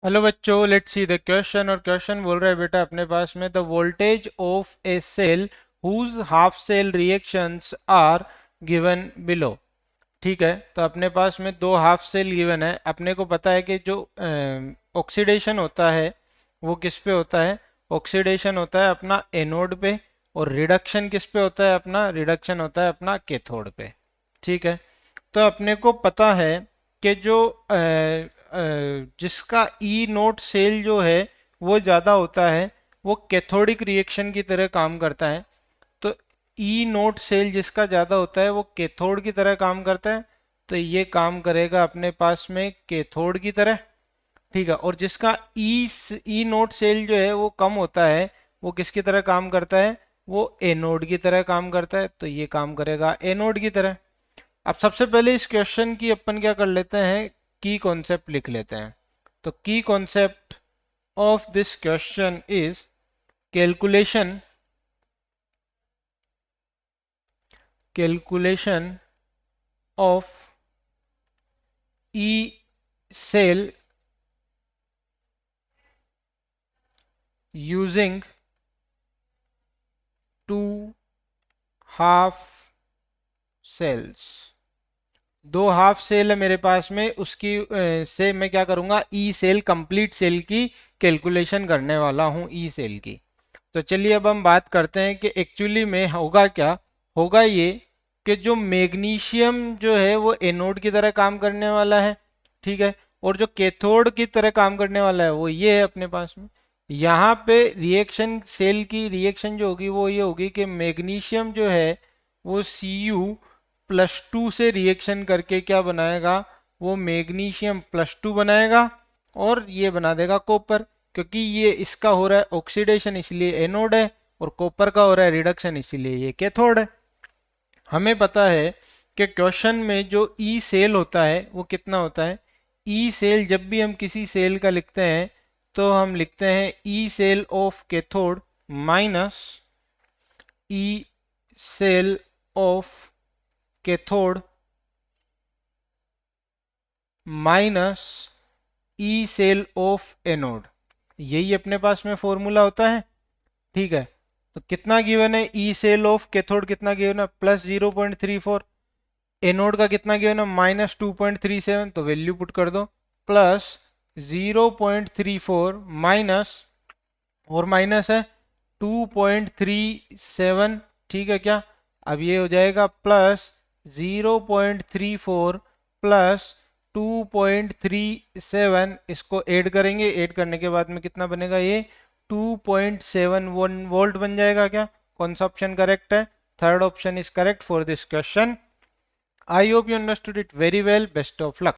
Hello बच्चों, let's see the question. और question बोल रहा है बेटा अपने पास में the voltage of a cell whose half cell reactions are given below. ठीक है, तो अपने पास में दो हाफ सेल गिवन है। अपने को पता है कि जो ऑक्सीडेशन होता है वो किस पे होता है। ऑक्सीडेशन होता है अपना एनोड पे, और रिडक्शन किस पे होता है, अपना रिडक्शन होता है अपना कैथोड पे। ठीक है, तो अपने को पता है कि जो जिसका ई नोट सेल जो है वो ज़्यादा होता है, वो कैथोडिक रिएक्शन की तरह काम करता है। तो ई नोट सेल जिसका ज़्यादा होता है वो कैथोड की तरह काम करता है, तो ये काम करेगा अपने पास में कैथोड की तरह। ठीक है, और जिसका ई नोट सेल जो है वो कम होता है, वो किसकी तरह काम करता है, वो एनोड की तरह काम करता है, तो ये काम करेगा एनोड की तरह। अब सबसे पहले इस क्वेश्चन की अपन क्या कर लेते हैं, की कॉन्सेप्ट लिख लेते हैं। तो की concept of this question is calculation calculation of E cell using two half cells. दो हाफ सेल है मेरे पास में, उसकी से मैं क्या करूंगा, ई सेल कंप्लीट सेल की कैलकुलेशन करने वाला हूं, ई सेल की। तो चलिए अब हम बात करते हैं कि एक्चुअली में होगा क्या। होगा ये कि जो मैग्नीशियम जो है वो एनोड की तरह काम करने वाला है। ठीक है, और जो कैथोड की तरह काम करने वाला है वो ये है अपने पास में। यहाँ पे रिएक्शन सेल की रिएक्शन जो होगी वो ये होगी कि मैग्नीशियम जो है वो Cu+2 से रिएक्शन करके क्या बनाएगा, वो मैग्नीशियम +2 बनाएगा, और ये बना देगा कॉपर। क्योंकि ये इसका हो रहा है ऑक्सीडेशन इसलिए एनोड है, और कॉपर का हो रहा है रिडक्शन इसीलिए ये कैथोड है। हमें पता है कि क्वेश्चन में जो ई सेल होता है वो कितना होता है। ई सेल जब भी हम किसी सेल का लिखते हैं तो हम लिखते हैं E cell of cathode minus E cell of cathode minus E cell of anode. यही अपने पास में फॉर्मूला होता है। ठीक है, तो कितना गिवन है, ई सेल ऑफ कैथोड कितना गिवन है, +0.34। एनोड का कितना गिवन है, -2.37, तो वैल्यू पुट कर दो। +0.34 माइनस, और माइनस है 2.37। ठीक है क्या, अब ये हो जाएगा +0.34 +2.37। इसको ऐड करेंगे, ऐड करने के बाद में कितना बनेगा, ये 2.71 वोल्ट बन जाएगा। क्या, कौन सा ऑप्शन करेक्ट है, third option is correct for this question. I hope you understood it very well, best of luck.